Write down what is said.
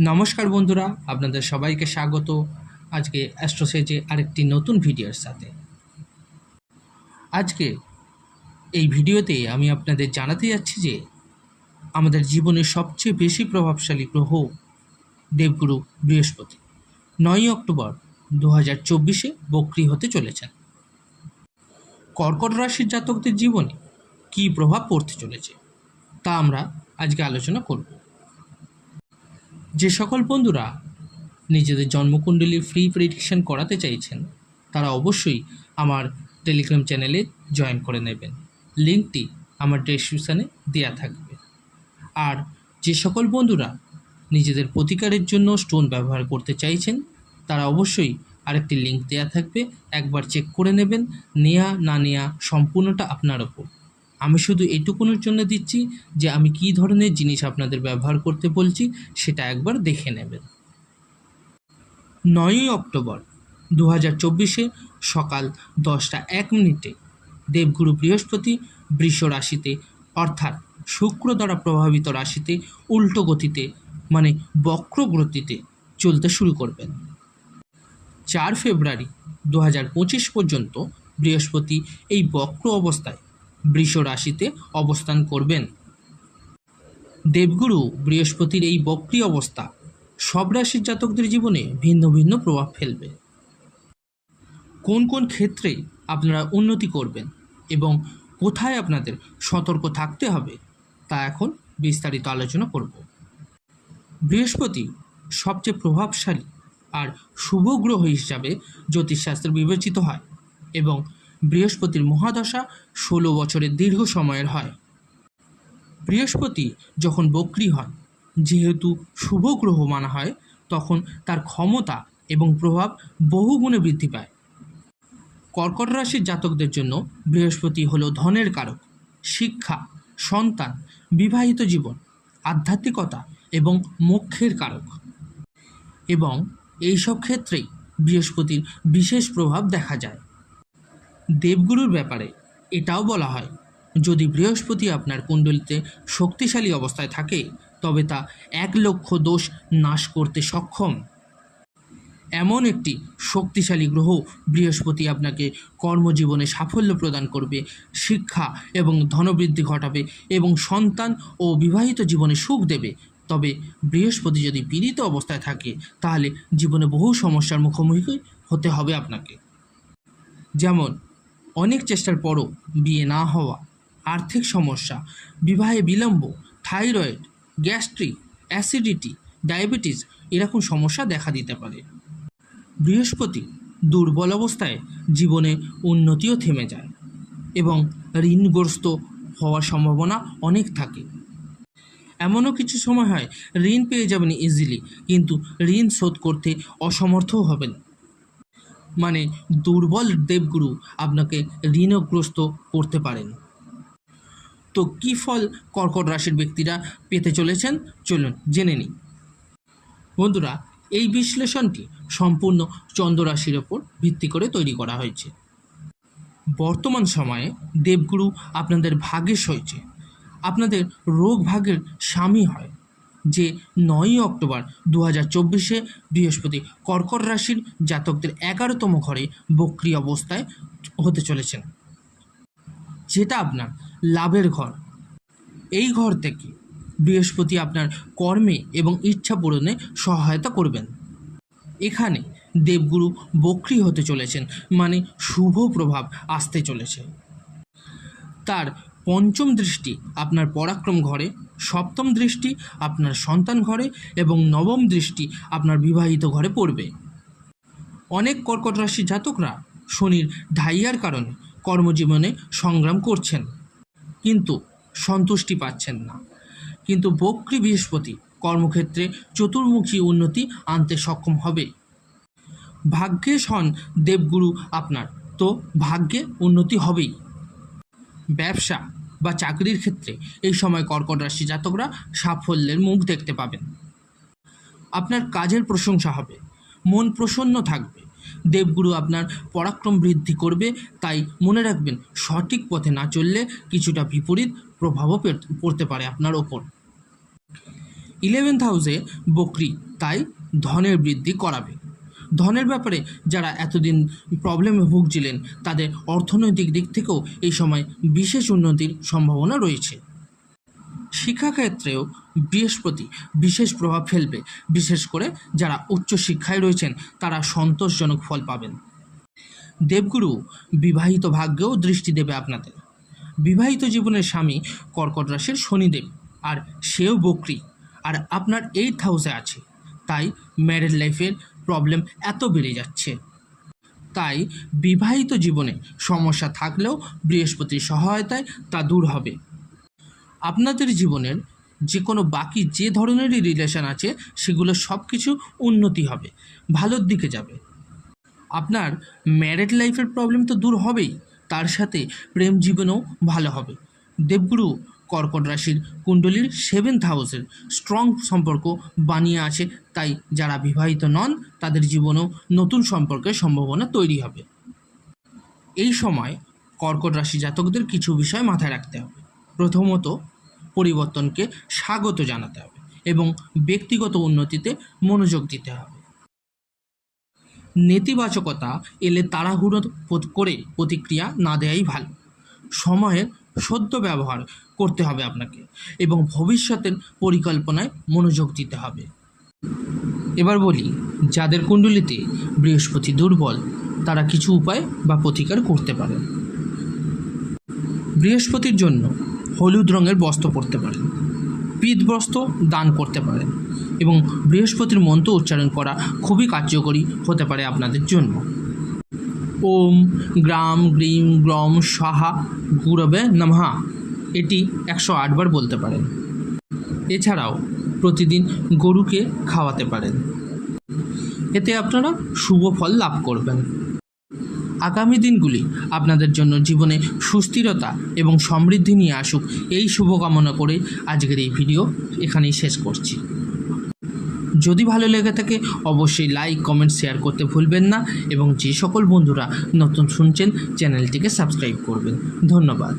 নমস্কার বন্ধুরা, আপনাদের সবাইকে স্বাগত আজকে অ্যাস্ট্রোসেজে আরেকটি নতুন ভিডিওর সাথে। আজকে এই ভিডিওতে আমি আপনাদের জানাতে যাচ্ছি যে আমাদের জীবনের সবচেয়ে বেশি প্রভাবশালী গ্রহ দেবগুরু বৃহস্পতি 9 অক্টোবর 2024 বক্রী হতে চলেছেন। কর্কট রাশির জাতকদের জীবনে কী প্রভাব পড়তে চলেছে তা আমরা আজকে আলোচনা করব। যে সকল বন্ধুরা নিজেদের জন্মকুণ্ডলী ফ্রি প্রেডিকশন করাতে চাইছেন তারা অবশ্যই আমার টেলিগ্রাম চ্যানেলে জয়েন করে নেবেন, লিঙ্কটি আমার ডেসক্রিপশানে দেওয়া থাকবে। আর যে সকল বন্ধুরা নিজেদের প্রতিকারের জন্য স্টোন ব্যবহার করতে চাইছেন তারা অবশ্যই আরেকটি লিঙ্ক দেওয়া থাকবে, একবার চেক করে নেবেন। নেওয়া না নেওয়া সম্পূর্ণটা আপনার ওপর। আমি শুধু এটুকুনের জন্য দিচ্ছি যে আমি কী ধরনের জিনিস আপনাদের ব্যবহার করতে বলছি সেটা একবার দেখে নেবেন। 9 অক্টোবর 2024 সকাল 10:01 দেবগুরু বৃহস্পতি বৃষ রাশিতে অর্থাৎ শুক্র দ্বারা প্রভাবিত রাশিতে উল্টো গতিতে মানে বক্র গতিতে চলতে শুরু করবেন। 4 ফেব্রুয়ারি 2025 পর্যন্ত বৃহস্পতি এই বক্র অবস্থায় বৃষ রাশিতে অবস্থান করবেন। দেবগুরু বৃহস্পতির এই বক্রী অবস্থা সব রাশির জাতকদের জীবনে ভিন্ন ভিন্ন প্রভাব ফেলবে। কোন কোন ক্ষেত্রে আপনারা উন্নতি করবেন এবং কোথায় আপনাদের সতর্ক থাকতে হবে তা এখন বিস্তারিত আলোচনা করব। বৃহস্পতি সবচেয়ে প্রভাবশালী আর শুভ গ্রহ হিসাবে জ্যোতিষশাস্ত্রে বিবেচিত হয় এবং বৃহস্পতির মহাদশা 16 বছরের দীর্ঘ সময়ের হয়। বৃহস্পতি যখন বক্রী হন, যেহেতু শুভ গ্রহ মানা হয়, তখন তার ক্ষমতা এবং প্রভাব বহুগুণে বৃদ্ধি পায়। কর্কট রাশির জাতকদের জন্য বৃহস্পতি হলো ধনের কারক, শিক্ষা, সন্তান, বিবাহিত জীবন, আধ্যাত্মিকতা এবং মোক্ষের কারক, এবং এইসব ক্ষেত্রেই বৃহস্পতির বিশেষ প্রভাব দেখা যায়। দেবগুরুর ব্যাপারে এটাও বলা হয়, যদি বৃহস্পতি আপনার কুণ্ডলিতে শক্তিশালী অবস্থায় থাকে তবে তা 1 লক্ষ দোষ নাশ করতে সক্ষম। এমন একটি শক্তিশালী গ্রহ বৃহস্পতি আপনাকে কর্মজীবনে সাফল্য প্রদান করবে, শিক্ষা এবং ধনবৃদ্ধি ঘটাবে এবং সন্তান ও বিবাহিত জীবনে সুখ দেবে। তবে বৃহস্পতি যদি পীড়িত অবস্থায় থাকে তাহলে জীবনে বহু সমস্যার মুখোমুখি হতে হবে আপনাকে, যেমন অনেক চেষ্টার পরও বিয়ে না হওয়া, আর্থিক সমস্যা, বিবাহে বিলম্ব, থাইরয়েড, গ্যাস্ট্রিক, অ্যাসিডিটি, ডায়াবেটিস এরকম সমস্যা দেখা দিতে পারে। বৃহস্পতি দুর্বল অবস্থায় জীবনে উন্নতিও থেমে যায় এবং ঋণগ্রস্ত হওয়ার সম্ভাবনা অনেক থাকে। এমনও কিছু সময় হয় ঋণ পেয়ে যাবেন ইজিলি, কিন্তু ঋণ শোধ করতে অসমর্থও হবেন। মানে দুর্বল দেবগুরু আপনাকে ঋণগ্রস্ত করতে পারেন। তো কী ফল কর্কট রাশির ব্যক্তিরা পেতে চলেছেন চলুন জেনে নিই। বন্ধুরা, এই বিশ্লেষণটি সম্পূর্ণ চন্দ্র রাশির ওপর ভিত্তি করে তৈরি করা হয়েছে। বর্তমান সময়ে দেবগুরু আপনাদের ভাগ্যেশ হয়েছে, আপনাদের রোগ ভাগ্যের স্বামী হয়, যে 9 অক্টোবর 2024 বৃহস্পতি কর্কট রাশির জাতকদের 11তম ঘরে বক্রী অবস্থায় হতে চলেছেন, যেটা আপনার লাভের ঘর। এই ঘর থেকে বৃহস্পতি আপনার কর্মে এবং ইচ্ছা পূরণে সহায়তা করবেন। এখানে দেবগুরু বক্রী হতে চলেছেন, মানে শুভ প্রভাব আসতে চলেছে। তার পঞ্চম দৃষ্টি আপনার পরাক্রম ঘরে, সপ্তম দৃষ্টি আপনার সন্তান ঘরে এবং নবম দৃষ্টি আপনার বিবাহিত ঘরে পড়বে। অনেক কর্কট রাশি জাতকরা শনির ঢাইয়ার কারণে কর্মজীবনে সংগ্রাম করছেন কিন্তু সন্তুষ্টি পাচ্ছেন না, কিন্তু বক্রী বৃহস্পতি কর্মক্ষেত্রে চতুর্মুখী উন্নতি আনতে সক্ষম হবে। ভাগ্যেশ হন দেবগুরু আপনার, তো ভাগ্যে উন্নতি হবেই। ব্যবসা বা চাকরির ক্ষেত্রে এই সময় কর্কট রাশি জাতকরা সাফল্যের মুখ দেখতে পাবেন। আপনার কাজের প্রশংসা হবে, মন প্রসন্ন থাকবে। দেবগুরু আপনার পরাক্রম বৃদ্ধি করবে, তাই মনে রাখবেন সঠিক পথে না চললে কিছুটা বিপরীত প্রভাবও পড়তে পারে আপনার ওপর। 11th হাউসে বক্রী তাই ধনের বৃদ্ধি করাবে। ধনের ব্যাপারে যারা এতদিন প্রবলেমে ভুগছিলেন তাদের অর্থনৈতিক দিক থেকেও এই সময় বিশেষ উন্নতির সম্ভাবনা রয়েছে। শিক্ষাক্ষেত্রেও বৃহস্পতি বিশেষ প্রভাব ফেলবে। বিশেষ করে যারা উচ্চশিক্ষায় রয়েছেন তারা সন্তোষজনক ফল পাবেন। দেবগুরু বিবাহিত ভাগ্যেও দৃষ্টি দেবে আপনাদের। বিবাহিত জীবনের স্বামী কর্কট রাশির শনিদেব, আর সেও বকরি, আর আপনার 8th হাউসে আছে। তাই ম্যারেড লাইফের প্রবলেম এত বেড়ে যাচ্ছে। তাই বিবাহিত জীবনে সমস্যা থাকলেও বৃহস্পতির সহায়তায় তা দূর হবে। আপনাদের জীবনের যে কোনো বাকি যে ধরনেরই রিলেশন আছে সেগুলো সব কিছু উন্নতি হবে, ভালোর দিকে যাবে। আপনার ম্যারেড লাইফের প্রবলেম তো দূর হবেই, তার সাথে প্রেম জীবনেও ভালো হবে। দেবগুরু কর্কট রাশির কুণ্ডলীর 7th হাউসের স্ট্রং সম্পর্ক বানিয়ে আছে। তাই যারা বিবাহিত নন তাদের জীবনেও নতুন সম্পর্কের সম্ভাবনা তৈরি হবে। এই সময় কর্কট রাশি জাতকদের কিছু বিষয় মাথায় রাখতে হবে। প্রথমত, পরিবর্তনকে স্বাগত জানাতে হবে এবং ব্যক্তিগত উন্নতিতে মনোযোগ দিতে হবে। নেতিবাচকতা এলে তাড়াহুড়ো করে প্রতিক্রিয়া না দেওয়াই ভালো। সময়ের সদ্য ব্যবহার করতে হবে আপনাকে এবং ভবিষ্যতের পরিকল্পনায় মনোযোগ দিতে হবে। এবার বলি, যাদের কুণ্ডলিতে বৃহস্পতি দুর্বল তারা কিছু উপায় বা প্রতিকার করতে পারেন। বৃহস্পতির জন্য হলুদ রঙের বস্ত্র পরতে পারেন, পিত বস্ত্র দান করতে পারেন এবং বৃহস্পতির মন্ত্র উচ্চারণ করা খুবই কার্যকরী হতে পারে আপনাদের জন্য। ওম গ্রাম গ্রীম গ্রম স্বাহা গুরবে নমঃ, এটি 108 বার বলতে পারেন। এছাড়াও প্রতিদিন গরুকে খাওয়াতে পারেন, এতে আপনারা শুভ ফল লাভ করবেন। আগামী দিনগুলি আপনাদের জন্য জীবনে সুস্থিরতা এবং সমৃদ্ধি নিয়ে আসুক, এই শুভকামনা করে আজকের এই ভিডিও এখানেই শেষ করছি। যদি ভালো লেগে থাকে অবশ্যই লাইক কমেন্ট শেয়ার করতে ভুলবেন না এবং যে সকল বন্ধুরা নতুন শুনছেন চ্যানেলটিকে সাবস্ক্রাইব করবেন। ধন্যবাদ।